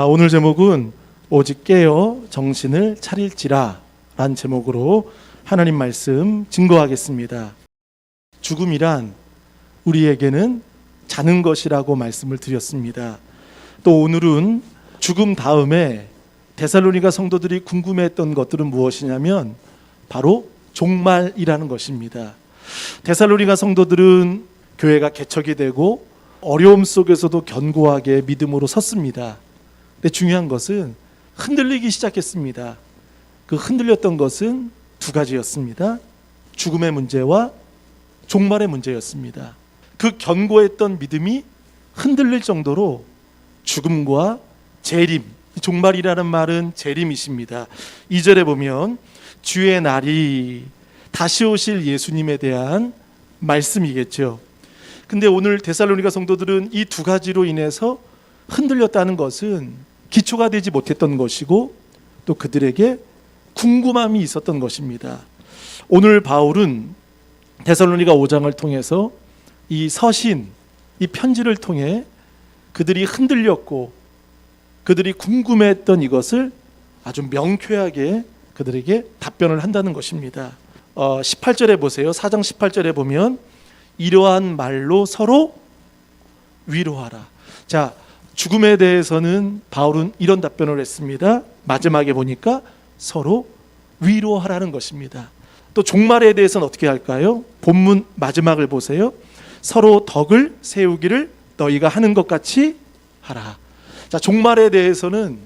오늘 제목은 오직 깨어 정신을 차릴지라 라는 제목으로 하나님 말씀 증거하겠습니다. 죽음이란 우리에게는 자는 것이라고 말씀을 드렸습니다. 또 오늘은 죽음 다음에 데살로니가 성도들이 궁금해했던 것들은 무엇이냐면 바로 종말이라는 것입니다. 데살로니가 성도들은 교회가 개척이 되고 어려움 속에서도 견고하게 믿음으로 섰습니다. 근데 중요한 것은 흔들리기 시작했습니다. 그 흔들렸던 것은 두 가지였습니다. 죽음의 문제와 종말의 문제였습니다. 그 견고했던 믿음이 흔들릴 정도로 죽음과 재림, 종말이라는 말은 재림이십니다. 2절에 보면 주의 날이 다시 오실 예수님에 대한 말씀이겠죠. 근데 오늘 데살로니가 성도들은 이 두 가지로 인해서 흔들렸다는 것은 기초가 되지 못했던 것이고 또 그들에게 궁금함이 있었던 것입니다. 오늘 바울은 데살로니가 5장을 통해서 이 서신, 이 편지를 통해 그들이 흔들렸고 그들이 궁금해했던 이것을 아주 명쾌하게 그들에게 답변을 한다는 것입니다. 18절에 보세요. 4장 18절에 보면 이러한 말로 서로 위로하라. 자, 죽음에 대해서는 바울은 이런 답변을 했습니다. 마지막에 보니까 서로 위로하라는 것입니다. 또 종말에 대해서는 어떻게 할까요? 본문 마지막을 보세요. 서로 덕을 세우기를 너희가 하는 것 같이 하라. 자, 종말에 대해서는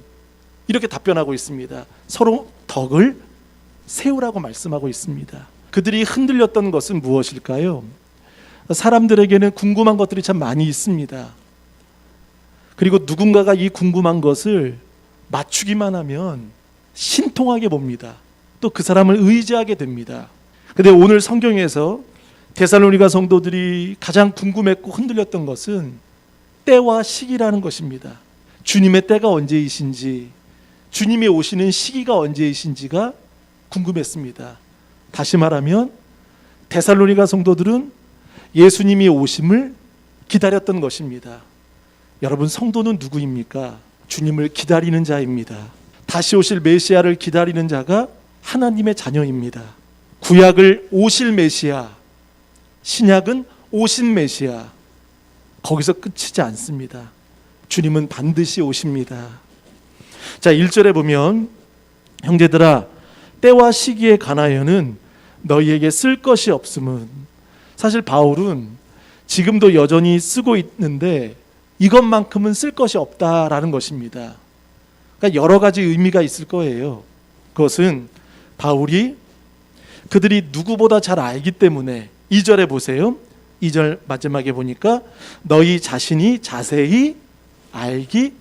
이렇게 답변하고 있습니다. 서로 덕을 세우라고 말씀하고 있습니다. 그들이 흔들렸던 것은 무엇일까요? 사람들에게는 궁금한 것들이 참 많이 있습니다. 그리고 누군가가 이 궁금한 것을 맞추기만 하면 신통하게 봅니다. 또 그 사람을 의지하게 됩니다. 근데 오늘 성경에서 데살로니가 성도들이 가장 궁금했고 흔들렸던 것은 때와 시기라는 것입니다. 주님의 때가 언제이신지, 주님이 오시는 시기가 언제이신지가 궁금했습니다. 다시 말하면 데살로니가 성도들은 예수님이 오심을 기다렸던 것입니다. 여러분, 성도는 누구입니까? 주님을 기다리는 자입니다. 다시 오실 메시아를 기다리는 자가 하나님의 자녀입니다. 구약을 오실 메시아, 신약은 오신 메시아, 거기서 끝이지 않습니다. 주님은 반드시 오십니다. 자, 1절에 보면 형제들아 때와 시기에 관하여는 너희에게 쓸 것이 없음은, 사실 바울은 지금도 여전히 쓰고 있는데 이것만큼은 쓸 것이 없다라는 것입니다. 그러니까 여러 가지 의미가 있을 거예요. 그것은 바울이 그들이 누구보다 잘 알기 때문에, 2절에 보세요. 2절 마지막에 보니까 너희 자신이 자세히 알기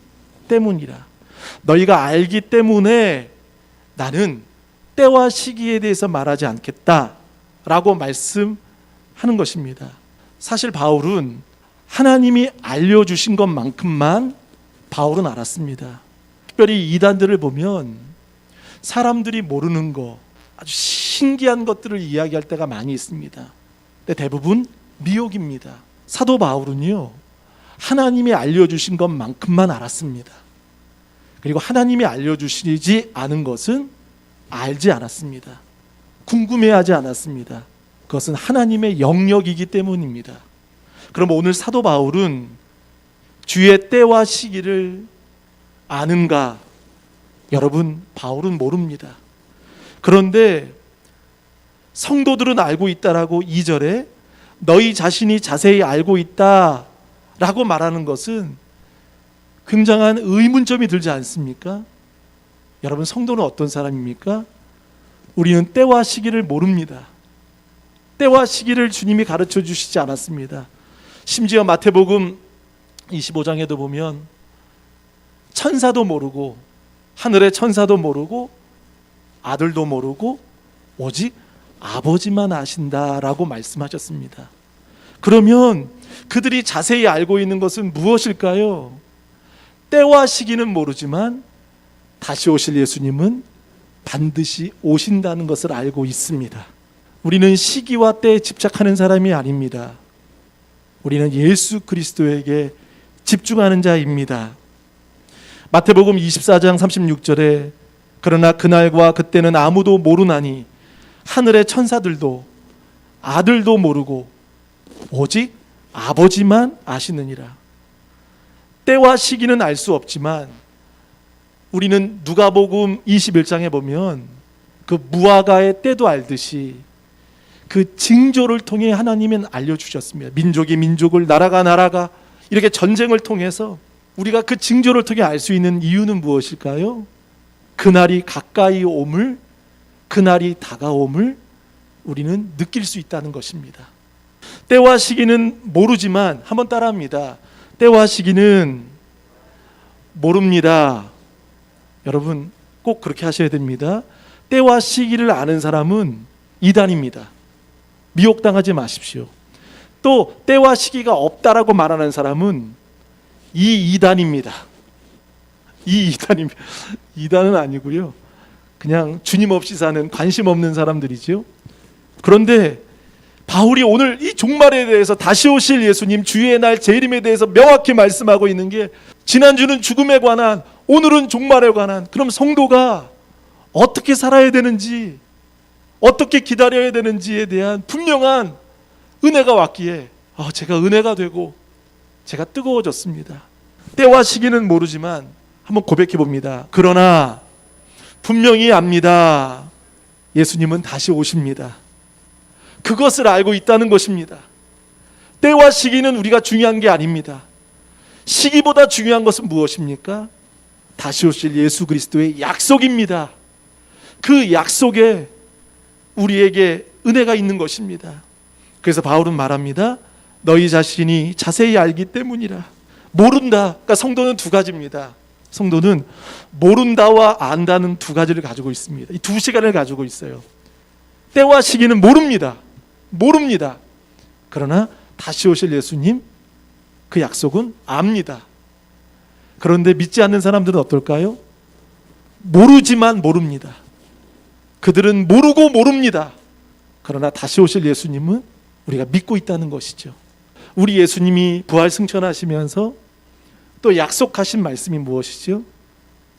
때문이라. 너희가 알기 때문에 나는 때와 시기에 대해서 말하지 않겠다라고 말씀하는 것입니다. 사실 바울은 하나님이 알려주신 것만큼만 바울은 알았습니다. 특별히 이단들을 보면 사람들이 모르는 거, 아주 신기한 것들을 이야기할 때가 많이 있습니다. 근데 대부분 미혹입니다. 사도 바울은요, 하나님이 알려주신 것만큼만 알았습니다. 그리고 하나님이 알려주시지 않은 것은 알지 않았습니다. 궁금해하지 않았습니다. 그것은 하나님의 영역이기 때문입니다. 그럼 오늘 사도 바울은 주의 때와 시기를 아는가? 여러분, 바울은 모릅니다. 그런데 성도들은 알고 있다라고 2절에 너희 자신이 자세히 알고 있다라고 말하는 것은 굉장한 의문점이 들지 않습니까? 여러분, 성도는 어떤 사람입니까? 우리는 때와 시기를 모릅니다. 때와 시기를 주님이 가르쳐 주시지 않았습니다. 심지어 마태복음 25장에도 보면 천사도 모르고, 하늘의 천사도 모르고, 아들도 모르고 오직 아버지만 아신다라고 말씀하셨습니다. 그러면 그들이 자세히 알고 있는 것은 무엇일까요? 때와 시기는 모르지만 다시 오실 예수님은 반드시 오신다는 것을 알고 있습니다. 우리는 시기와 때에 집착하는 사람이 아닙니다. 우리는 예수 그리스도에게 집중하는 자입니다. 마태복음 24장 36절에 그러나 그날과 그때는 아무도 모르나니 하늘의 천사들도 아들도 모르고 오직 아버지만 아시느니라. 때와 시기는 알 수 없지만 우리는 누가복음 21장에 보면 그 무화과의 때도 알듯이 그 징조를 통해 하나님은 알려주셨습니다. 민족이 민족을, 나라가 나라가 이렇게 전쟁을 통해서 우리가 그 징조를 통해 알 수 있는 이유는 무엇일까요? 그날이 가까이 옴을, 그날이 다가옴을 우리는 느낄 수 있다는 것입니다. 때와 시기는 모르지만, 한번 따라합니다. 때와 시기는 모릅니다. 여러분 꼭 그렇게 하셔야 됩니다. 때와 시기를 아는 사람은 이단입니다. 미혹당하지 마십시오. 또 때와 시기가 없다라고 말하는 사람은 이 이단입니다. 이 이단입니다. 이단은 아니고요. 그냥 주님 없이 사는 관심 없는 사람들이죠. 그런데 바울이 오늘 이 종말에 대해서 다시 오실 예수님 주의 날 재림에 대해서 명확히 말씀하고 있는 게, 지난주는 죽음에 관한, 오늘은 종말에 관한, 그럼 성도가 어떻게 살아야 되는지, 어떻게 기다려야 되는지에 대한 분명한 은혜가 왔기에 제가 은혜가 되고 제가 뜨거워졌습니다. 때와 시기는 모르지만 한번 고백해 봅니다. 그러나 분명히 압니다. 예수님은 다시 오십니다. 그것을 알고 있다는 것입니다. 때와 시기는 우리가 중요한 게 아닙니다. 시기보다 중요한 것은 무엇입니까? 다시 오실 예수 그리스도의 약속입니다. 그 약속에 우리에게 은혜가 있는 것입니다. 그래서 바울은 말합니다. 너희 자신이 자세히 알기 때문이라. 모른다. 그러니까 성도는 두 가지입니다. 성도는 모른다와 안다는 두 가지를 가지고 있습니다. 이 두 시간을 가지고 있어요. 때와 시기는 모릅니다. 그러나 다시 오실 예수님, 그 약속은 압니다. 그런데 믿지 않는 사람들은 어떨까요? 모르지만 모릅니다. 그들은 모르고 모릅니다. 그러나 다시 오실 예수님은 우리가 믿고 있다는 것이죠. 우리 예수님이 부활 승천하시면서 또 약속하신 말씀이 무엇이죠?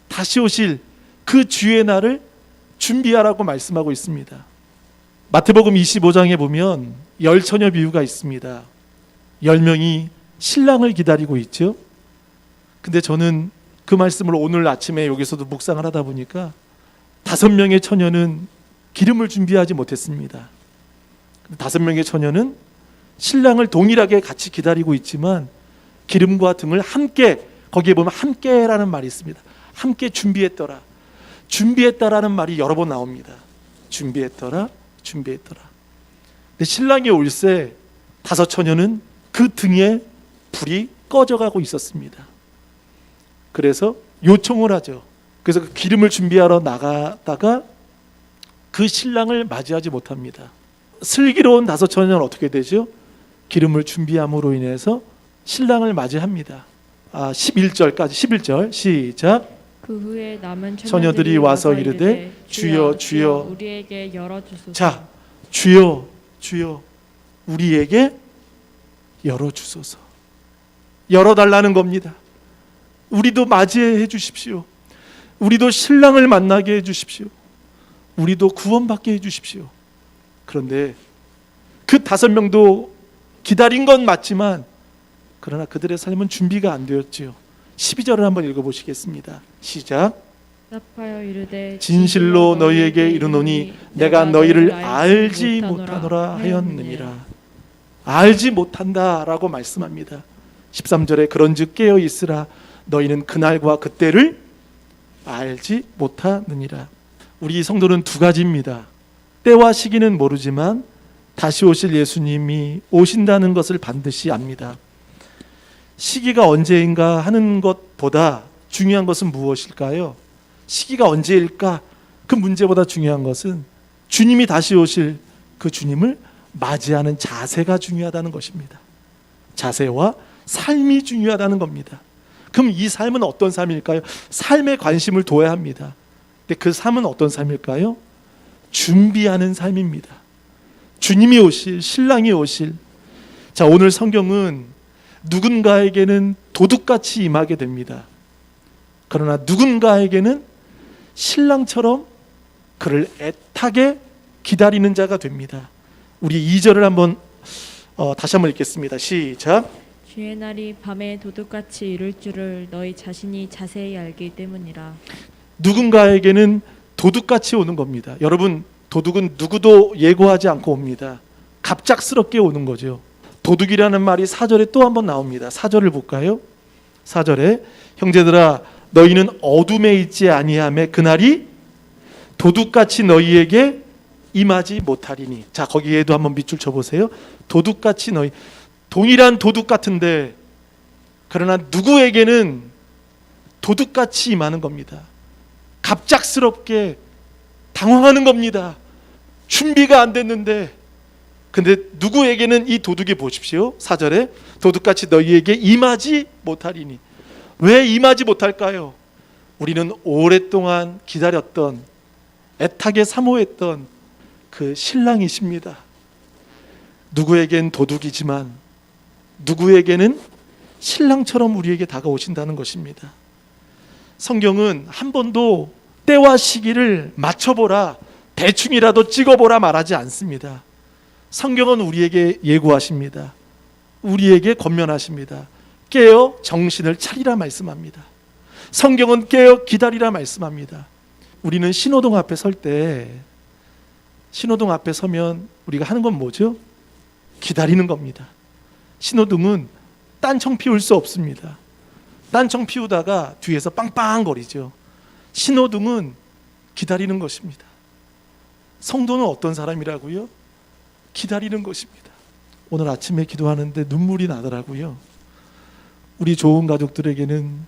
다시 오실 그 주의 날을 준비하라고 말씀하고 있습니다. 마태복음 25장에 보면 열 처녀 비유가 있습니다. 10명이 신랑을 기다리고 있죠. 근데 저는 그 말씀을 오늘 아침에 여기서도 묵상을 하다 보니까 5명의 처녀는 기름을 준비하지 못했습니다. 5명의 처녀는 신랑을 동일하게 같이 기다리고 있지만 기름과 등을 함께, 거기에 보면 함께라는 말이 있습니다. 함께 준비했더라. 준비했다라는 말이 여러 번 나옵니다. 준비했더라. 근데 신랑이 올새 5 처녀는 그 등에 불이 꺼져가고 있었습니다. 그래서 요청을 하죠. 그래서 그 기름을 준비하러 나가다가 그 신랑을 맞이하지 못합니다. 슬기로운 5 처녀는 어떻게 되죠? 기름을 준비함으로 인해서 신랑을 맞이합니다. 11절까지, 11절 시작. 그 후에 남은 처녀들이 와서 이르되 주여 주여 우리에게 열어주소서. 자, 주여 주여 우리에게 열어주소서. 열어달라는 겁니다. 우리도 맞이해 주십시오. 우리도 신랑을 만나게 해 주십시오. 우리도 구원받게 해 주십시오. 그런데 그 5명도 기다린 건 맞지만 그러나 그들의 삶은 준비가 안 되었지요. 12절을 한번 읽어보시겠습니다. 시작. 답하여 이르되 진실로 너희에게 이르노니 내가 너희를 알지 못하노라 하였느니라. 알지 못한다라고 말씀합니다. 13절에 그런즉 깨어 있으라. 너희는 그날과 그때를 알지 못하느니라. 우리 성도는 두 가지입니다. 때와 시기는 모르지만 다시 오실 예수님이 오신다는 것을 반드시 압니다. 시기가 언제인가 하는 것보다 중요한 것은 무엇일까요? 시기가 언제일까? 그 문제보다 중요한 것은 주님이 다시 오실 그 주님을 맞이하는 자세가 중요하다는 것입니다. 자세와 삶이 중요하다는 겁니다. 그럼 이 삶은 어떤 삶일까요? 삶에 관심을 둬야 합니다. 근데 그 삶은 어떤 삶일까요? 준비하는 삶입니다. 주님이 오실, 신랑이 오실. 자, 오늘 성경은 누군가에게는 도둑같이 임하게 됩니다. 그러나 누군가에게는 신랑처럼 그를 애타게 기다리는 자가 됩니다. 우리 2절을 한번 다시 한번 읽겠습니다. 시작. 주의 날이 밤에 도둑같이 이룰 줄을 너희 자신이 자세히 알기 때문이라. 누군가에게는 도둑같이 오는 겁니다. 여러분, 도둑은 누구도 예고하지 않고 옵니다. 갑작스럽게 오는 거죠. 도둑이라는 말이 4절에 또 한번 나옵니다. 4절을 볼까요? 4절에 형제들아 너희는 어둠에 있지 아니하매 그날이 도둑같이 너희에게 임하지 못하리니. 자, 거기에도 한번 밑줄 쳐보세요. 도둑같이 너희, 동일한 도둑 같은데 그러나 누구에게는 도둑같이 임하는 겁니다. 갑작스럽게 당황하는 겁니다. 준비가 안 됐는데. 근데 누구에게는 이 도둑이 보십시오. 4절에 도둑같이 너희에게 임하지 못하리니. 왜 임하지 못할까요? 우리는 오랫동안 기다렸던, 애타게 사모했던 그 신랑이십니다. 누구에겐 도둑이지만 누구에게는 신랑처럼 우리에게 다가오신다는 것입니다. 성경은 한 번도 때와 시기를 맞춰보라, 대충이라도 찍어보라 말하지 않습니다. 성경은 우리에게 예고하십니다. 우리에게 권면하십니다. 깨어 정신을 차리라 말씀합니다. 성경은 깨어 기다리라 말씀합니다. 우리는 신호등 앞에 설 때, 신호등 앞에 서면 우리가 하는 건 뭐죠? 기다리는 겁니다. 신호등은 딴청 피울 수 없습니다. 딴청 피우다가 뒤에서 빵빵거리죠. 신호등은 기다리는 것입니다. 성도는 어떤 사람이라고요? 기다리는 것입니다. 오늘 아침에 기도하는데 눈물이 나더라고요. 우리 좋은 가족들에게는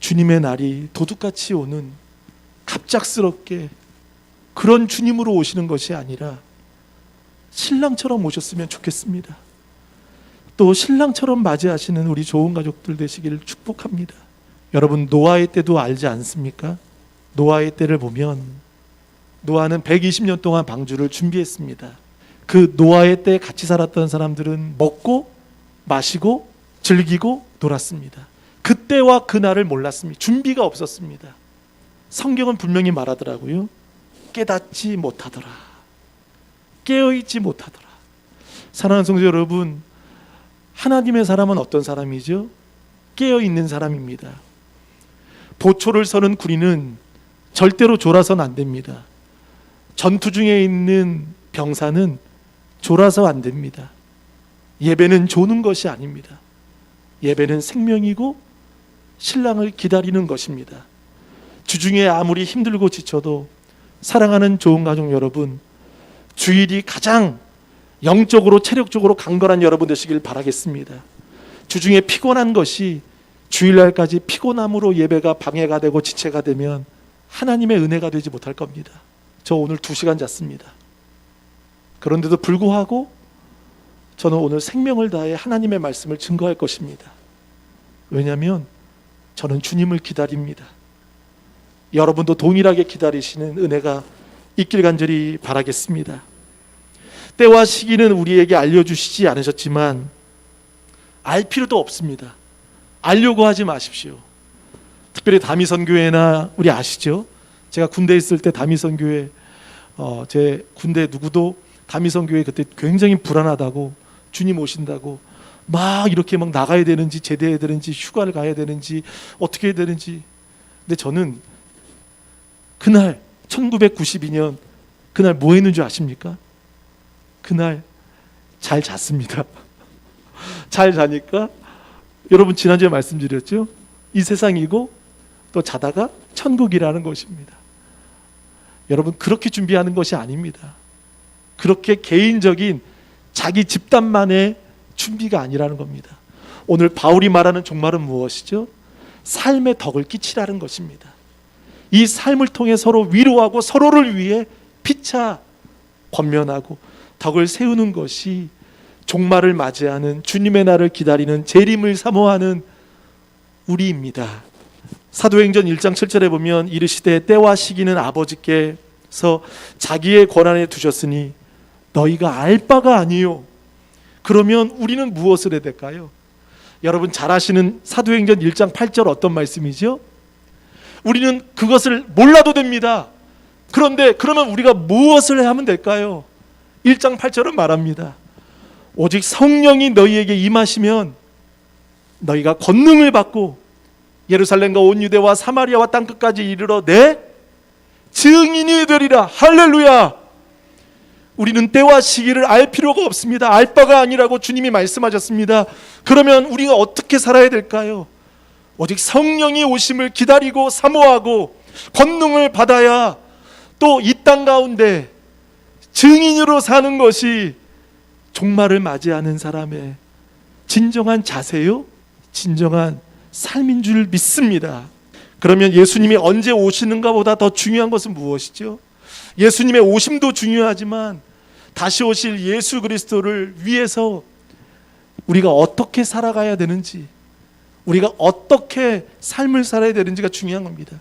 주님의 날이 도둑같이 오는, 갑작스럽게 그런 주님으로 오시는 것이 아니라 신랑처럼 오셨으면 좋겠습니다. 또 신랑처럼 맞이하시는 우리 좋은 가족들 되시기를 축복합니다. 여러분, 노아의 때도 알지 않습니까? 노아의 때를 보면 노아는 120년 동안 방주를 준비했습니다. 그 노아의 때 같이 살았던 사람들은 먹고 마시고 즐기고 놀았습니다. 그때와 그날을 몰랐습니다. 준비가 없었습니다. 성경은 분명히 말하더라고요. 깨닫지 못하더라. 깨어있지 못하더라. 사랑하는 성도 여러분, 하나님의 사람은 어떤 사람이죠? 깨어있는 사람입니다. 보초를 서는 군인은 절대로 졸아서는 안 됩니다. 전투 중에 있는 병사는 졸아서 안 됩니다. 예배는 조는 것이 아닙니다. 예배는 생명이고 신랑을 기다리는 것입니다. 주중에 아무리 힘들고 지쳐도 사랑하는 좋은 가족 여러분, 주일이 가장 영적으로 체력적으로 강건한 여러분 되시길 바라겠습니다. 주중에 피곤한 것이 주일날까지 피곤함으로 예배가 방해가 되고 지체가 되면 하나님의 은혜가 되지 못할 겁니다. 저 오늘 2시간 잤습니다. 그런데도 불구하고 저는 오늘 생명을 다해 하나님의 말씀을 증거할 것입니다. 왜냐하면 저는 주님을 기다립니다. 여러분도 동일하게 기다리시는 은혜가 있길 간절히 바라겠습니다. 때와 시기는 우리에게 알려주시지 않으셨지만 알 필요도 없습니다. 알려고 하지 마십시오. 특별히 다미선교회나 우리 아시죠? 제가 군대에 있을 때 다미선교회, 제 군대 누구도 다미선교회 그때 굉장히 불안하다고, 주님 오신다고 막 이렇게 막 나가야 되는지 제대해야 되는지 휴가를 가야 되는지 어떻게 해야 되는지. 근데 저는 그날 1992년 그날 뭐 했는 줄 아십니까? 그날 잘 잤습니다. 잘 자니까 여러분 지난주에 말씀드렸죠? 이 세상이고 또 자다가 천국이라는 것입니다. 여러분 그렇게 준비하는 것이 아닙니다. 그렇게 개인적인 자기 집단만의 준비가 아니라는 겁니다. 오늘 바울이 말하는 종말은 무엇이죠? 삶의 덕을 끼치라는 것입니다. 이 삶을 통해 서로 위로하고 서로를 위해 피차 권면하고 덕을 세우는 것이 종말을 맞이하는 주님의 날을 기다리는 재림을 사모하는 우리입니다. 사도행전 1장 7절에 보면 이르시되 때와 시기는 아버지께서 자기의 권한에 두셨으니 너희가 알 바가 아니요. 그러면 우리는 무엇을 해야 될까요? 여러분 잘 아시는 사도행전 1장 8절 어떤 말씀이죠? 우리는 그것을 몰라도 됩니다. 그런데 그러면 우리가 무엇을 하면 될까요? 1장 8절은 말합니다. 오직 성령이 너희에게 임하시면 너희가 권능을 받고 예루살렘과 온 유대와 사마리아와 땅끝까지 이르러 내 증인이 되리라. 할렐루야. 우리는 때와 시기를 알 필요가 없습니다. 알 바가 아니라고 주님이 말씀하셨습니다. 그러면 우리가 어떻게 살아야 될까요? 오직 성령이 오심을 기다리고 사모하고 권능을 받아야 또 이 땅 가운데 증인으로 사는 것이 종말을 맞이하는 사람의 진정한 자세요, 진정한 삶인 줄 믿습니다. 그러면 예수님이 언제 오시는가 보다 더 중요한 것은 무엇이죠? 예수님의 오심도 중요하지만 다시 오실 예수 그리스도를 위해서 우리가 어떻게 살아가야 되는지, 우리가 어떻게 삶을 살아야 되는지가 중요한 겁니다.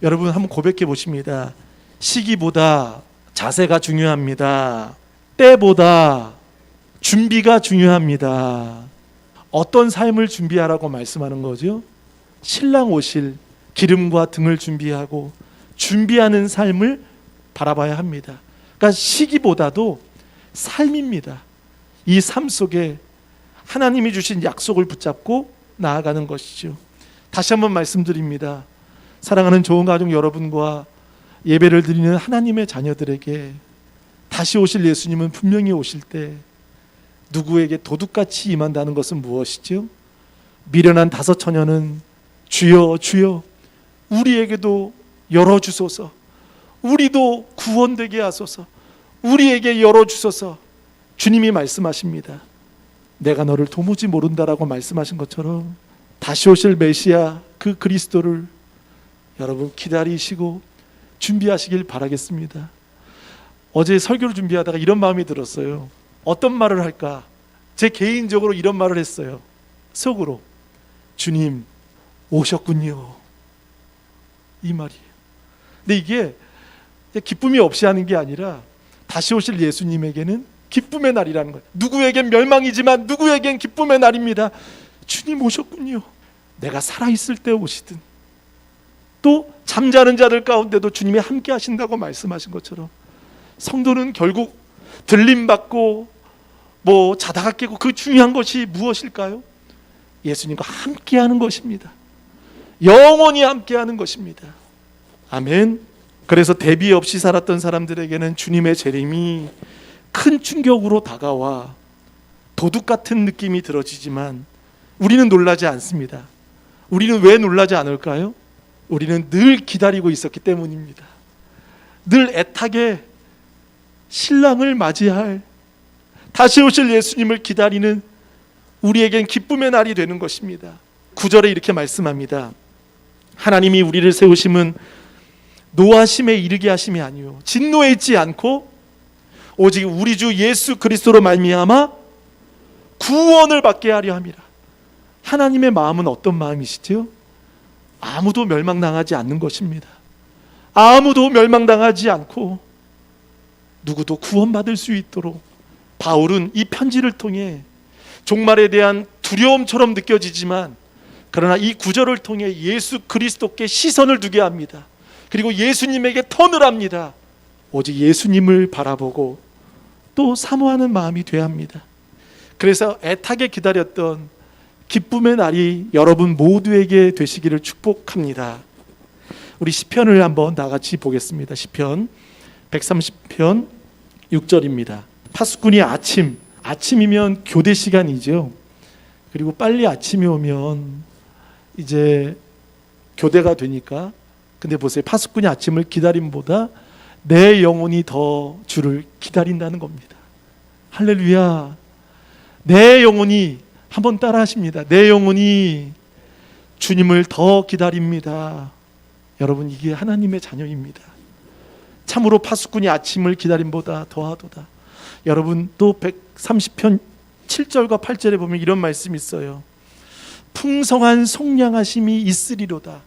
여러분 한번 고백해 보십니다. 시기보다 자세가 중요합니다. 때보다 준비가 중요합니다. 어떤 삶을 준비하라고 말씀하는 거죠? 신랑 오실 기름과 등을 준비하고 준비하는 삶을 바라봐야 합니다. 그러니까 시기보다도 삶입니다. 이 삶 속에 하나님이 주신 약속을 붙잡고 나아가는 것이죠. 다시 한번 말씀드립니다. 사랑하는 좋은 가족 여러분과 예배를 드리는 하나님의 자녀들에게 다시 오실 예수님은 분명히 오실 때 누구에게 도둑같이 임한다는 것은 무엇이죠? 미련한 다섯 처녀는 주여 주여 우리에게도 열어주소서, 우리도 구원되게 하소서, 우리에게 열어주소서. 주님이 말씀하십니다. 내가 너를 도무지 모른다라고 말씀하신 것처럼 다시 오실 메시아 그 그리스도를 여러분 기다리시고 준비하시길 바라겠습니다. 어제 설교를 준비하다가 이런 마음이 들었어요. 어떤 말을 할까? 제 개인적으로 이런 말을 했어요. 속으로 주님 오셨군요, 이 말이에요. 근데 이게 기쁨이 없이 하는 게 아니라 다시 오실 예수님에게는 기쁨의 날이라는 거예요. 누구에겐 멸망이지만 누구에겐 기쁨의 날입니다. 주님 오셨군요. 내가 살아있을 때 오시든 또 잠자는 자들 가운데도 주님이 함께 하신다고 말씀하신 것처럼 성도는 결국 들림받고 자다가 깨고 그 중요한 것이 무엇일까요? 예수님과 함께하는 것입니다. 영원히 함께하는 것입니다. 아멘. 그래서 대비 없이 살았던 사람들에게는 주님의 재림이 큰 충격으로 다가와 도둑 같은 느낌이 들어지지만 우리는 놀라지 않습니다. 우리는 왜 놀라지 않을까요? 우리는 늘 기다리고 있었기 때문입니다. 늘 애타게 신랑을 맞이할 다시 오실 예수님을 기다리는 우리에겐 기쁨의 날이 되는 것입니다. 9절에 이렇게 말씀합니다. 하나님이 우리를 세우심은 노하심에 이르게 하심이 아니요 진노에 있지 않고 오직 우리 주 예수 그리스도로 말미암아 구원을 받게 하려 함이라. 하나님의 마음은 어떤 마음이시죠? 아무도 멸망당하지 않는 것입니다. 아무도 멸망당하지 않고 누구도 구원받을 수 있도록 바울은 이 편지를 통해 종말에 대한 두려움처럼 느껴지지만 그러나 이 구절을 통해 예수 그리스도께 시선을 두게 합니다. 그리고 예수님에게 턴을 합니다. 오직 예수님을 바라보고 또 사모하는 마음이 돼야 합니다. 그래서 애타게 기다렸던 기쁨의 날이 여러분 모두에게 되시기를 축복합니다. 우리 시편을 한번 다 같이 보겠습니다. 시편 130편 6절입니다. 파수꾼이 아침이면 교대 시간이죠. 그리고 빨리 아침이 오면 이제 교대가 되니까, 근데 보세요, 파수꾼이 아침을 기다림보다 내 영혼이 더 주를 기다린다는 겁니다. 할렐루야. 내 영혼이, 한번 따라 하십니다. 내 영혼이 주님을 더 기다립니다. 여러분, 이게 하나님의 자녀입니다. 참으로 파수꾼이 아침을 기다림보다 더하도다. 여러분, 또 130편 7절과 8절에 보면 이런 말씀이 있어요. 풍성한 속량하심이 있으리로다.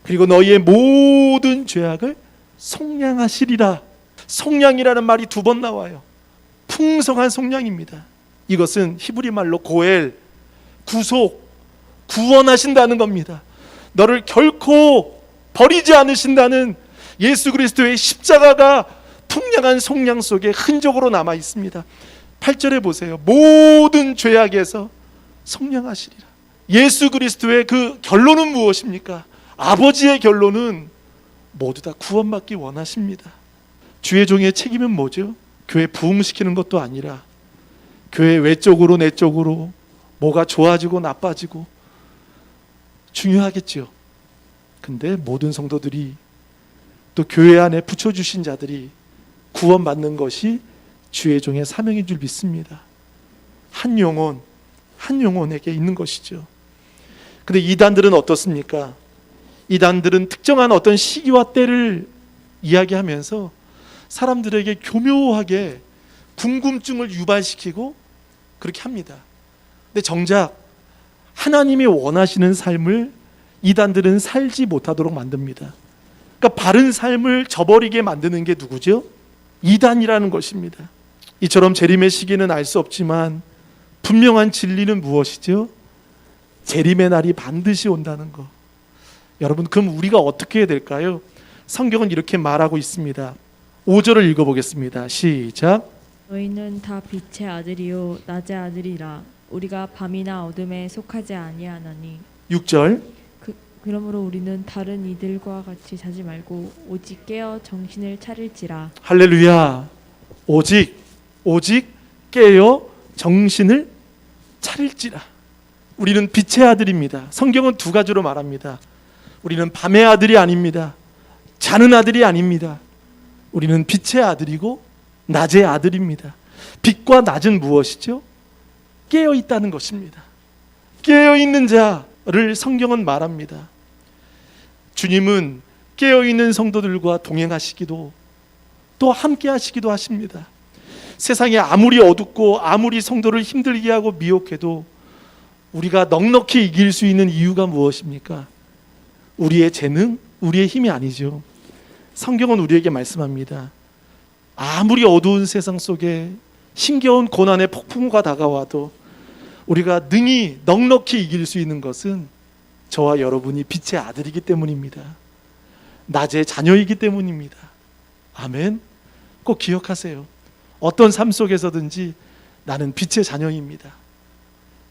그리고 너희의 모든 죄악을 속량하시리라. 속량이라는 말이 2번 나와요. 풍성한 속량입니다. 이것은 히브리 말로 고엘, 구속, 구원하신다는 겁니다. 너를 결코 버리지 않으신다는 예수 그리스도의 십자가가 풍량한 속량 속에 흔적으로 남아 있습니다. 8절에 보세요. 모든 죄악에서 속량하시리라. 예수 그리스도의 그 결론은 무엇입니까? 아버지의 결론은 모두 다 구원받기 원하십니다. 주의 종의 책임은 뭐죠? 교회 부흥시키는 것도 아니라 교회 외적으로 내적으로 뭐가 좋아지고 나빠지고 중요하겠죠. 근데 모든 성도들이 또 교회 안에 붙여주신 자들이 구원받는 것이 주의 종의 사명인 줄 믿습니다. 한 영혼에게 있는 것이죠. 근데 이단들은 어떻습니까? 이단들은 특정한 어떤 시기와 때를 이야기하면서 사람들에게 교묘하게 궁금증을 유발시키고 그렇게 합니다. 근데 정작 하나님이 원하시는 삶을 이단들은 살지 못하도록 만듭니다. 그러니까 바른 삶을 저버리게 만드는 게 누구죠? 이단이라는 것입니다. 이처럼 재림의 시기는 알 수 없지만 분명한 진리는 무엇이죠? 재림의 날이 반드시 온다는 것. 여러분, 그럼 우리가 어떻게 해야 될까요? 성경은 이렇게 말하고 있습니다. 5절을 읽어보겠습니다. 시작. 너희는 다 빛의 아들이요 낮의 아들이라. 우리가 밤이나 어둠에 속하지 아니하나니. 6절. 그러므로 우리는 다른 이들과 같이 자지 말고 오직 깨어 정신을 차릴지라. 할렐루야. 오직 깨어 정신을 차릴지라. 우리는 빛의 아들입니다. 성경은 두 가지로 말합니다. 우리는 밤의 아들이 아닙니다. 자는 아들이 아닙니다. 우리는 빛의 아들이고 낮의 아들입니다. 빛과 낮은 무엇이죠? 깨어 있다는 것입니다. 깨어 있는 자를 성경은 말합니다. 주님은 깨어 있는 성도들과 동행하시기도 또 함께 하시기도 하십니다. 세상이 아무리 어둡고 아무리 성도를 힘들게 하고 미혹해도 우리가 넉넉히 이길 수 있는 이유가 무엇입니까? 우리의 재능, 우리의 힘이 아니죠. 성경은 우리에게 말씀합니다. 아무리 어두운 세상 속에 힘겨운 고난의 폭풍우가 다가와도 우리가 능히 넉넉히 이길 수 있는 것은 저와 여러분이 빛의 아들이기 때문입니다. 낮의 자녀이기 때문입니다. 아멘. 꼭 기억하세요. 어떤 삶 속에서든지 나는 빛의 자녀입니다.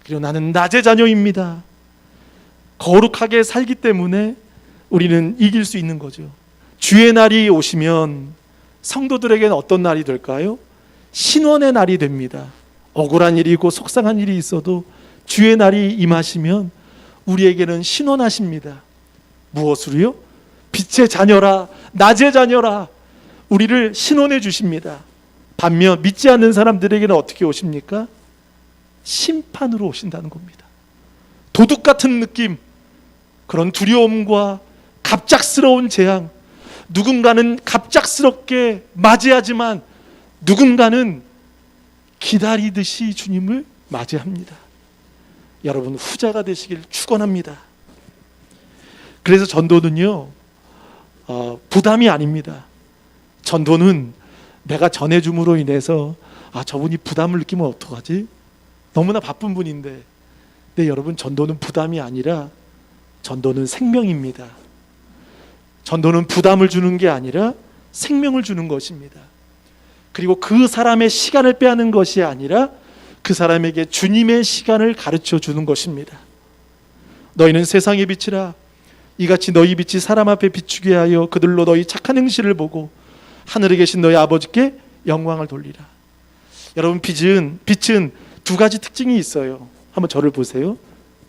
그리고 나는 낮의 자녀입니다. 거룩하게 살기 때문에 우리는 이길 수 있는 거죠. 주의 날이 오시면 성도들에게는 어떤 날이 될까요? 신원의 날이 됩니다. 억울한 일이고 속상한 일이 있어도 주의 날이 임하시면 우리에게는 신원하십니다. 무엇으로요? 빛의 자녀라, 낮의 자녀라, 우리를 신원해 주십니다. 반면 믿지 않는 사람들에게는 어떻게 오십니까? 심판으로 오신다는 겁니다. 도둑 같은 느낌, 그런 두려움과 갑작스러운 재앙, 누군가는 갑작스럽게 맞이하지만 누군가는 기다리듯이 주님을 맞이합니다. 여러분, 후자가 되시길 축원합니다. 그래서 전도는요, 부담이 아닙니다. 전도는 내가 전해줌으로 인해서 저분이 부담을 느끼면 어떡하지? 너무나 바쁜 분인데. 근데 여러분, 전도는 부담이 아니라 전도는 생명입니다. 전도는 부담을 주는 게 아니라 생명을 주는 것입니다. 그리고 그 사람의 시간을 빼앗는 것이 아니라 그 사람에게 주님의 시간을 가르쳐 주는 것입니다. 너희는 세상의 빛이라. 이같이 너희 빛이 사람 앞에 비추게 하여 그들로 너희 착한 행실을 보고 하늘에 계신 너희 아버지께 영광을 돌리라. 여러분, 빛은 두 가지 특징이 있어요. 한번 저를 보세요.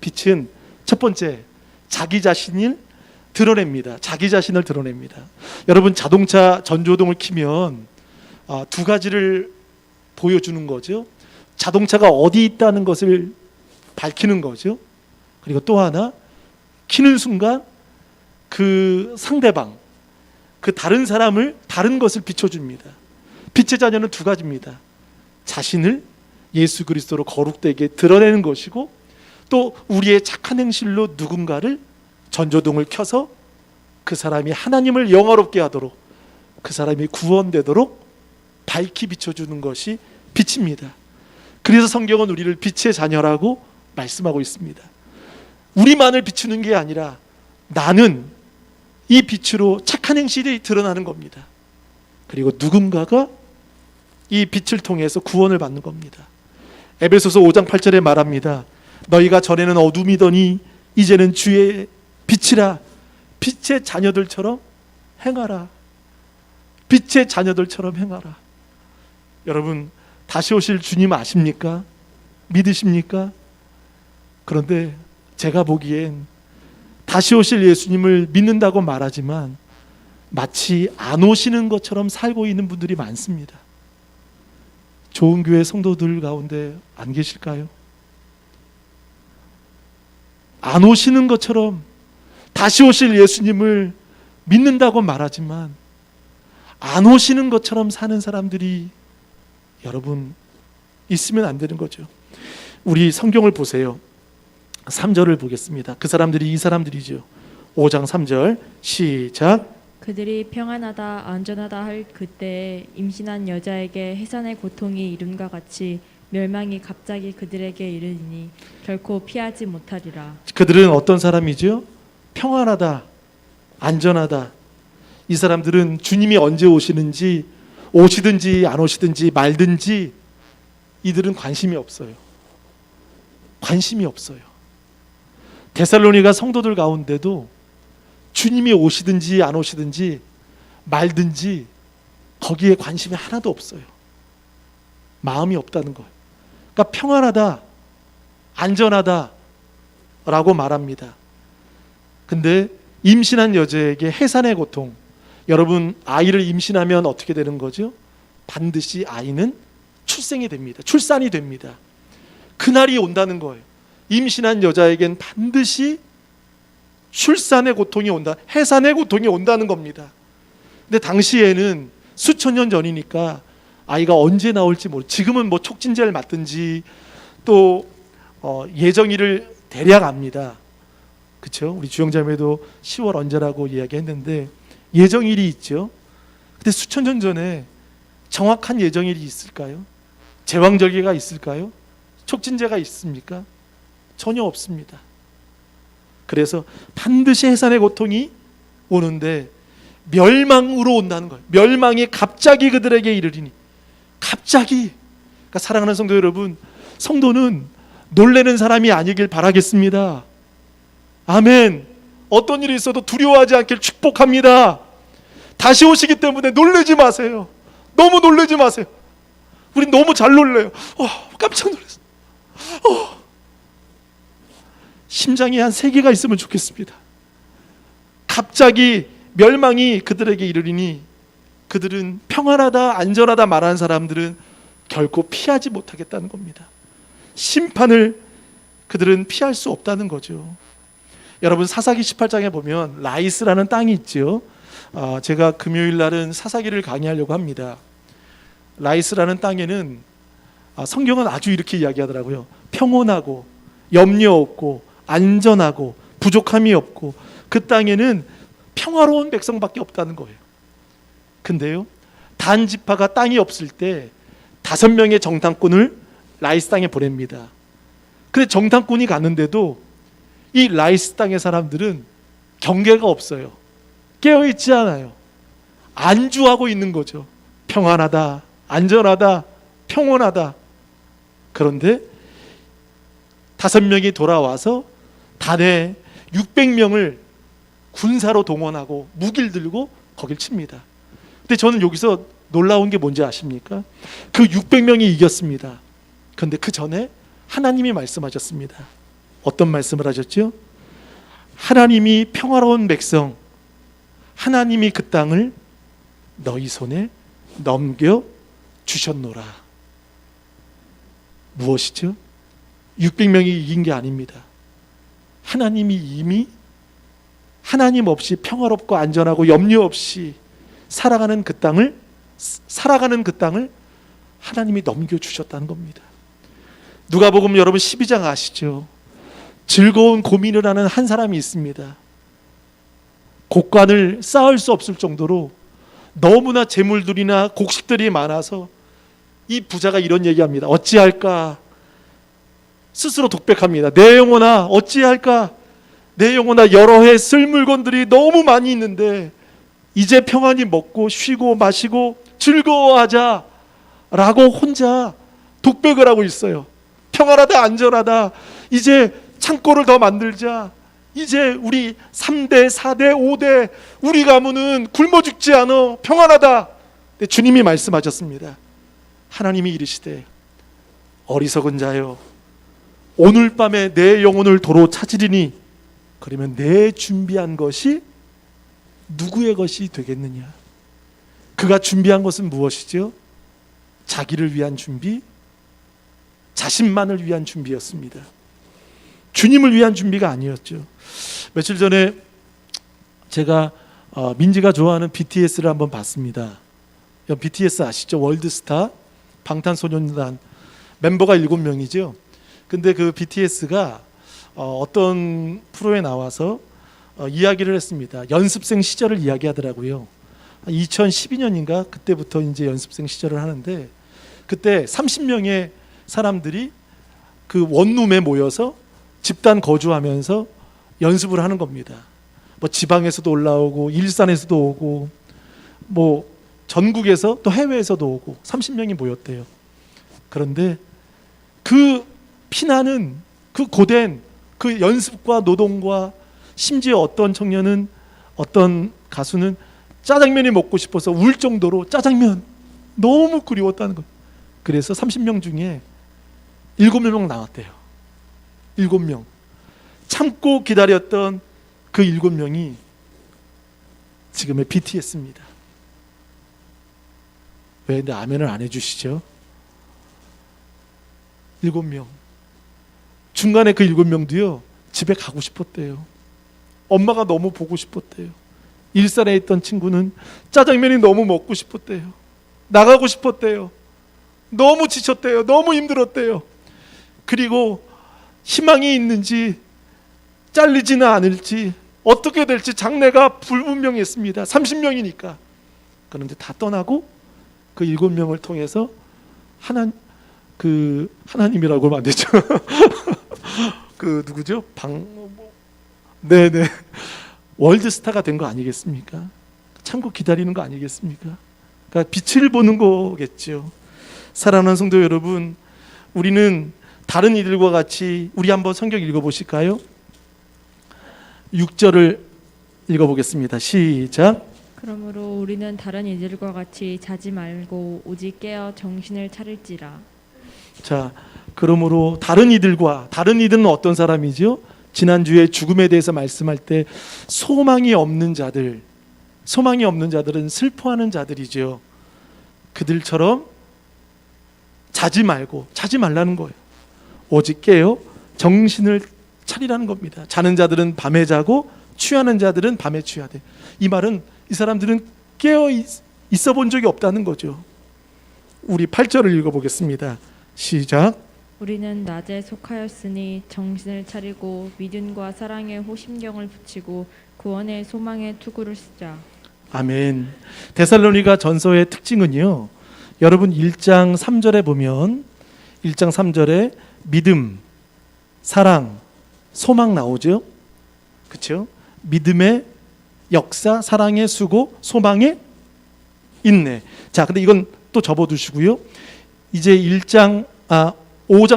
빛은 첫 번째, 자기 자신을 드러냅니다. 자기 자신을 드러냅니다. 여러분, 자동차 전조등을 켜면 두 가지를 보여주는 거죠. 자동차가 어디 있다는 것을 밝히는 거죠. 그리고 또 하나, 켜는 순간 그 상대방, 그 다른 사람을, 다른 것을 비춰줍니다. 빛의 자녀는 두 가지입니다. 자신을 예수 그리스도로 거룩되게 드러내는 것이고, 또 우리의 착한 행실로 누군가를, 전조등을 켜서 그 사람이 하나님을 영화롭게 하도록, 그 사람이 구원되도록 밝히 비춰주는 것이 빛입니다. 그래서 성경은 우리를 빛의 자녀라고 말씀하고 있습니다. 우리만을 비추는 게 아니라 나는 이 빛으로 착한 행실이 드러나는 겁니다. 그리고 누군가가 이 빛을 통해서 구원을 받는 겁니다. 에베소서 5장 8절에 말합니다. 너희가 전에는 어둠이더니 이제는 주의 빛이라. 빛의 자녀들처럼 행하라. 빛의 자녀들처럼 행하라. 여러분, 다시 오실 주님 아십니까? 믿으십니까? 그런데 제가 보기엔 다시 오실 예수님을 믿는다고 말하지만 마치 안 오시는 것처럼 살고 있는 분들이 많습니다. 좋은 교회 성도들 가운데 안 계실까요? 안 오시는 것처럼 다시 오실 예수님을 믿는다고 말하지만 안 오시는 것처럼 사는 사람들이 여러분 있으면 안 되는 거죠. 우리 성경을 보세요. 3절을 보겠습니다. 그 사람들이 이 사람들이죠. 5장 3절 시작. 그들이 평안하다 안전하다 할 그때에 임신한 여자에게 해산의 고통이 이름과 같이 멸망이 갑자기 그들에게 이르리니 결코 피하지 못하리라. 그들은 어떤 사람이죠? 평안하다, 안전하다. 이 사람들은 주님이 언제 오시는지, 오시든지 안 오시든지 말든지 이들은 관심이 없어요. 관심이 없어요. 데살로니가 성도들 가운데도 주님이 오시든지 안 오시든지 말든지 거기에 관심이 하나도 없어요. 마음이 없다는 거예요. 그러니까 평안하다, 안전하다 라고 말합니다. 근데 임신한 여자에게 해산의 고통. 여러분, 아이를 임신하면 어떻게 되는 거죠? 반드시 아이는 출생이 됩니다. 출산이 됩니다. 그날이 온다는 거예요. 임신한 여자에겐 반드시 출산의 고통이 온다, 해산의 고통이 온다는 겁니다. 근데 당시에는 수천 년 전이니까 아이가 언제 나올지 모르. 지금은 뭐 촉진제를 맞든지 또 예정일을 대략 압니다. 그렇죠? 우리 주영자매도 10월 언제라고 이야기했는데 예정일이 있죠. 근데 수천 년 전에 정확한 예정일이 있을까요? 제왕절개가 있을까요? 촉진제가 있습니까? 전혀 없습니다. 그래서 반드시 해산의 고통이 오는데 멸망으로 온다는 거예요. 멸망이 갑자기 그들에게 이르리니. 갑자기. 그러니까 사랑하는 성도 여러분, 성도는 놀라는 사람이 아니길 바라겠습니다. 아멘. 어떤 일이 있어도 두려워하지 않길 축복합니다. 다시 오시기 때문에 놀라지 마세요. 너무 놀라지 마세요. 우리 너무 잘 놀래요. 깜짝 놀랐어. 심장이 한 3개가 있으면 좋겠습니다. 갑자기 멸망이 그들에게 이르리니 그들은 평안하다 안전하다 말하는 사람들은 결코 피하지 못하겠다는 겁니다. 심판을 그들은 피할 수 없다는 거죠. 여러분, 사사기 18장에 보면 라이스라는 땅이 있죠. 제가 금요일 날은 사사기를 강의하려고 합니다. 라이스라는 땅에는 성경은 아주 이렇게 이야기하더라고요. 평온하고 염려 없고 안전하고 부족함이 없고 그 땅에는 평화로운 백성밖에 없다는 거예요. 근데요, 단 지파가 땅이 없을 때 5명의 정탐꾼을 라이스 땅에 보냅니다. 근데 정탐꾼이 갔는데도 이 라이스 땅의 사람들은 경계가 없어요. 깨어있지 않아요. 안주하고 있는 거죠. 평안하다, 안전하다, 평온하다. 그런데 5명이 돌아와서 단에 600명을 군사로 동원하고 무기를 들고 거길 칩니다. 근데 저는 여기서 놀라운 게 뭔지 아십니까? 그 600명이 이겼습니다. 그런데 그 전에 하나님이 말씀하셨습니다. 어떤 말씀을 하셨죠? 하나님이 평화로운 백성, 하나님이 그 땅을 너희 손에 넘겨 주셨노라. 무엇이죠? 600명이 이긴 게 아닙니다. 하나님이 이미 하나님 없이 평화롭고 안전하고 염려 없이 살아가는 그 땅을 하나님이 넘겨주셨다는 겁니다. 누가복음 여러분 12장 아시죠? 즐거운 고민을 하는 한 사람이 있습니다. 곡간을 쌓을 수 없을 정도로 너무나 재물들이나 곡식들이 많아서 이 부자가 이런 얘기합니다. 어찌할까? 스스로 독백합니다. 내 영혼아 어찌할까? 내 영혼아, 여러 해 쓸 물건들이 너무 많이 있는데 이제 평안히 먹고 쉬고 마시고 즐거워하자 라고 혼자 독백을 하고 있어요. 평안하다, 안전하다, 이제 창고를 더 만들자, 이제 우리 3대, 4대, 5대 우리 가문은 굶어 죽지 않아, 평안하다. 근데 주님이 말씀하셨습니다. 하나님이 이르시되 어리석은 자여, 오늘 밤에 내 영혼을 도로 찾으리니 그러면 내 준비한 것이 누구의 것이 되겠느냐? 그가 준비한 것은 무엇이죠? 자기를 위한 준비, 자신만을 위한 준비였습니다. 주님을 위한 준비가 아니었죠. 며칠 전에 제가 민지가 좋아하는 BTS를 한번 봤습니다. BTS 아시죠? 월드스타 방탄소년단 멤버가 7명이죠. 근데 그 BTS가 어떤 프로에 나와서 이야기를 했습니다. 연습생 시절을 이야기하더라고요. 2012년인가 그때부터 이제 연습생 시절을 하는데, 그때 30명의 사람들이 그 원룸에 모여서 집단 거주하면서 연습을 하는 겁니다. 뭐 지방에서도 올라오고 일산에서도 오고 뭐 전국에서 또 해외에서도 오고 30명이 모였대요. 그런데 그 피나는 그 고된 그 연습과 노동과, 심지어 어떤 청년은, 어떤 가수는 짜장면이 먹고 싶어서 울 정도로 짜장면 너무 그리웠다는 거예요. 그래서 30명 중에 7명 나왔대요. 7명. 참고 기다렸던 그 7명이 지금의 BTS입니다. 왜 근데 아멘을 안 해주시죠? 7명. 중간에 그 7명도요 집에 가고 싶었대요. 엄마가 너무 보고 싶었대요. 일산에 있던 친구는 짜장면이 너무 먹고 싶었대요. 나가고 싶었대요. 너무 지쳤대요. 너무 힘들었대요. 그리고 희망이 있는지 잘리지는 않을지 어떻게 될지 장래가 불분명했습니다. 30명이니까. 그런데 다 떠나고 그 7명을 통해서 하나님이라고 하면 안 되죠. 그 누구죠? 네네. 월드스타가 된 거 아니겠습니까? 참고 기다리는 거 아니겠습니까? 그러니까 빛을 보는 거겠죠. 사랑하는 성도 여러분, 우리는 다른 이들과 같이, 우리 한번 성경 읽어보실까요? 6절을 읽어보겠습니다. 시작. 그러므로 우리는 다른 이들과 같이 자지 말고 오직 깨어 정신을 차릴지라. 자, 그러므로 다른 이들은 어떤 사람이죠? 지난주에 죽음에 대해서 말씀할 때 소망이 없는 자들은 슬퍼하는 자들이죠. 그들처럼 자지 말라는 거예요. 오직 깨어 정신을 차리라는 겁니다. 자는 자들은 밤에 자고 취하는 자들은 밤에 취하되. 이 말은 이 사람들은 깨어 있어 본 적이 없다는 거죠. 우리 8절을 읽어보겠습니다. 시작. 우리는 낮에 속하였으니 정신을 차리고 믿음과 사랑에 호심경을 붙이고 구원의 소망에 투구를 쓰자. 아멘. 데살로니가 전서의 특징은요, 여러분 1장 3절에 보면 1장 3절에 믿음, 사랑, 소망 나오죠. 그렇죠? 믿음의 역사, 사랑의 수고, 소망의 인내. 자, 근데 이건 또 접어두시고요. 이제 5장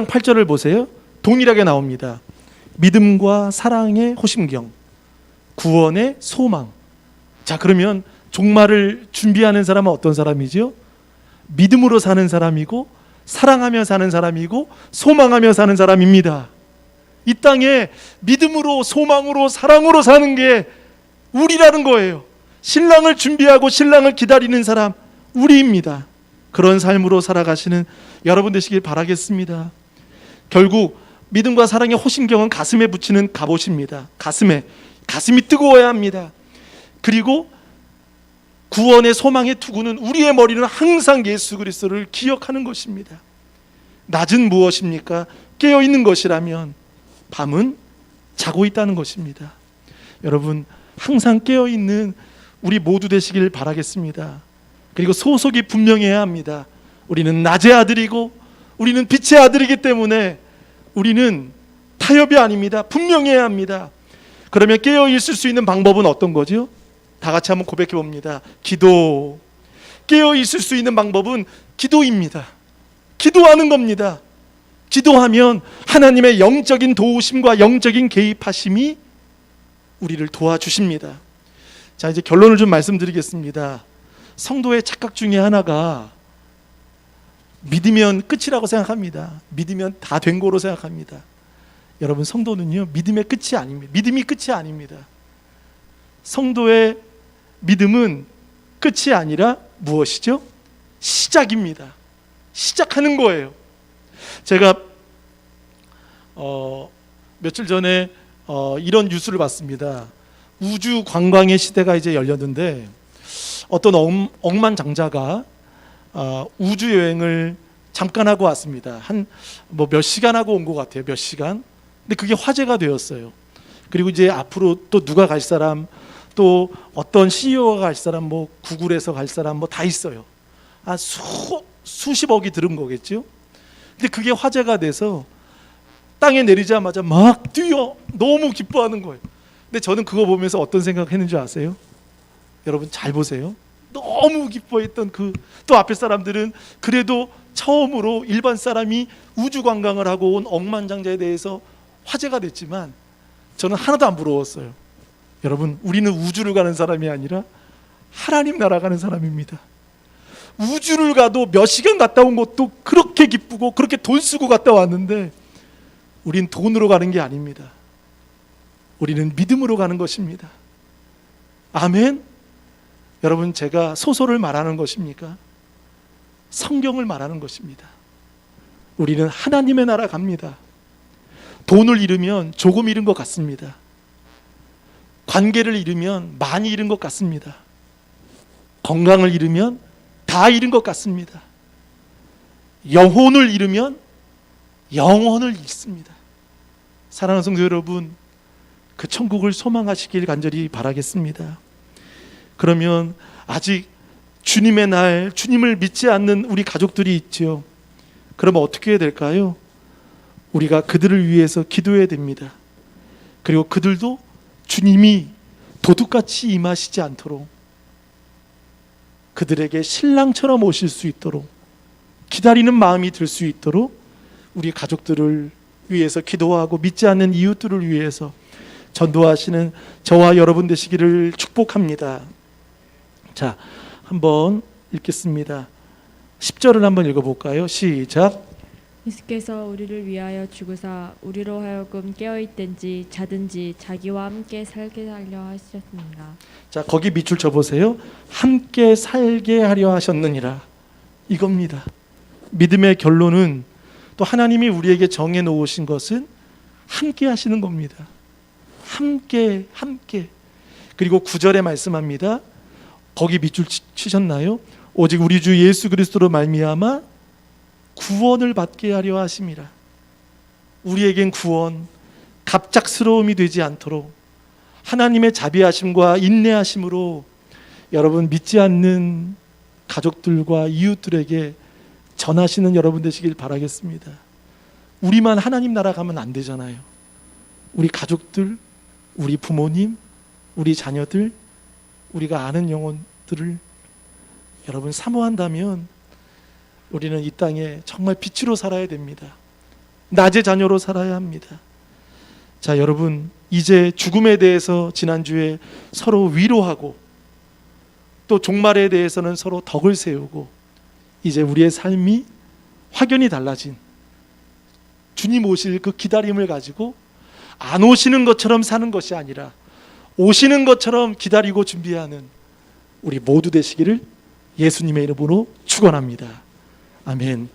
8절을 보세요. 동일하게 나옵니다. 믿음과 사랑의 호심경, 구원의 소망. 자, 그러면 종말을 준비하는 사람은 어떤 사람이죠? 믿음으로 사는 사람이고, 사랑하며 사는 사람이고, 소망하며 사는 사람입니다. 이 땅에 믿음으로, 소망으로, 사랑으로 사는 게 우리라는 거예요. 신랑을 준비하고 신랑을 기다리는 사람, 우리입니다. 그런 삶으로 살아가시는 여러분 되시길 바라겠습니다. 결국 믿음과 사랑의 호심경은 가슴에 붙이는 갑옷입니다. 가슴이 뜨거워야 합니다. 그리고 구원의 소망의 투구는 우리의 머리는 항상 예수 그리스도를 기억하는 것입니다. 낮은 무엇입니까? 깨어있는 것이라면 밤은 자고 있다는 것입니다. 여러분, 항상 깨어있는 우리 모두 되시길 바라겠습니다. 그리고 소속이 분명해야 합니다. 우리는 낮의 아들이고 우리는 빛의 아들이기 때문에 우리는 타협이 아닙니다. 분명해야 합니다. 그러면 깨어 있을 수 있는 방법은 어떤 거죠? 다 같이 한번 고백해 봅니다. 기도. 깨어 있을 수 있는 방법은 기도입니다. 기도하는 겁니다. 기도하면 하나님의 영적인 도우심과 영적인 개입하심이 우리를 도와주십니다. 자, 이제 결론을 좀 말씀드리겠습니다. 성도의 착각 중에 하나가 믿으면 끝이라고 생각합니다. 믿으면 다 된 거로 생각합니다. 여러분, 성도는요, 믿음의 끝이 아닙니다. 믿음이 끝이 아닙니다. 성도의 믿음은 끝이 아니라 무엇이죠? 시작입니다. 시작하는 거예요. 제가 며칠 전에 이런 뉴스를 봤습니다. 우주 관광의 시대가 이제 열렸는데 어떤 억만장자가 우주 여행을 잠깐 하고 왔습니다. 한 몇 시간 하고 온 것 같아요. 몇 시간. 근데 그게 화제가 되었어요. 그리고 이제 앞으로 또 누가 갈 사람, 또 어떤 CEO가 갈 사람, 뭐 구글에서 갈 사람 뭐 다 있어요. 수십억이 들은 거겠죠. 근데 그게 화제가 돼서 땅에 내리자마자 막 뛰어 너무 기뻐하는 거예요. 근데 저는 그거 보면서 어떤 생각했는 줄 아세요? 여러분 잘 보세요. 너무 기뻐했던 또 앞에 사람들은 그래도 처음으로 일반 사람이 우주 관광을 하고 온 억만장자에 대해서 화제가 됐지만 저는 하나도 안 부러웠어요. 여러분, 우리는 우주를 가는 사람이 아니라 하나님 나라 가는 사람입니다. 우주를 가도 몇 시간 갔다 온 것도 그렇게 기쁘고 그렇게 돈 쓰고 갔다 왔는데 우린 돈으로 가는 게 아닙니다. 우리는 믿음으로 가는 것입니다. 아멘. 여러분, 제가 소설을 말하는 것입니까? 성경을 말하는 것입니다. 우리는 하나님의 나라 갑니다. 돈을 잃으면 조금 잃은 것 같습니다. 관계를 잃으면 많이 잃은 것 같습니다. 건강을 잃으면 다 잃은 것 같습니다. 영혼을 잃으면 영혼을 잃습니다. 사랑하는 성도 여러분, 그 천국을 소망하시길 간절히 바라겠습니다. 그러면 아직 주님의 날, 주님을 믿지 않는 우리 가족들이 있죠. 그러면 어떻게 해야 될까요? 우리가 그들을 위해서 기도해야 됩니다. 그리고 그들도 주님이 도둑같이 임하시지 않도록, 그들에게 신랑처럼 오실 수 있도록 기다리는 마음이 들 수 있도록 우리 가족들을 위해서 기도하고 믿지 않는 이웃들을 위해서 전도하시는 저와 여러분 되시기를 축복합니다. 자, 한번 읽겠습니다. 10절을 한번 읽어볼까요? 시작. 예수께서 우리를 위하여 죽으사 우리로 하여금 깨어있든지 자든지 자기와 함께 살게 하려 하셨습니다. 자, 거기 밑줄 쳐보세요. 함께 살게 하려 하셨느니라. 이겁니다. 믿음의 결론은 또 하나님이 우리에게 정해놓으신 것은 함께 하시는 겁니다. 함께. 그리고 9절에 말씀합니다. 거기 밑줄 치셨나요? 오직 우리 주 예수 그리스도로 말미암아 구원을 받게 하려 하심이라. 우리에겐 구원, 갑작스러움이 되지 않도록 하나님의 자비하심과 인내하심으로 여러분 믿지 않는 가족들과 이웃들에게 전하시는 여러분 되시길 바라겠습니다. 우리만 하나님 나라 가면 안 되잖아요. 우리 가족들, 우리 부모님, 우리 자녀들, 우리가 아는 영혼들을 여러분 사모한다면 우리는 이 땅에 정말 빛으로 살아야 됩니다. 낮의 자녀로 살아야 합니다. 자, 여러분, 이제 죽음에 대해서 지난주에 서로 위로하고 또 종말에 대해서는 서로 덕을 세우고 이제 우리의 삶이 확연히 달라진 주님 오실 그 기다림을 가지고 안 오시는 것처럼 사는 것이 아니라 오시는 것처럼 기다리고 준비하는 우리 모두 되시기를 예수님의 이름으로 축원합니다. 아멘.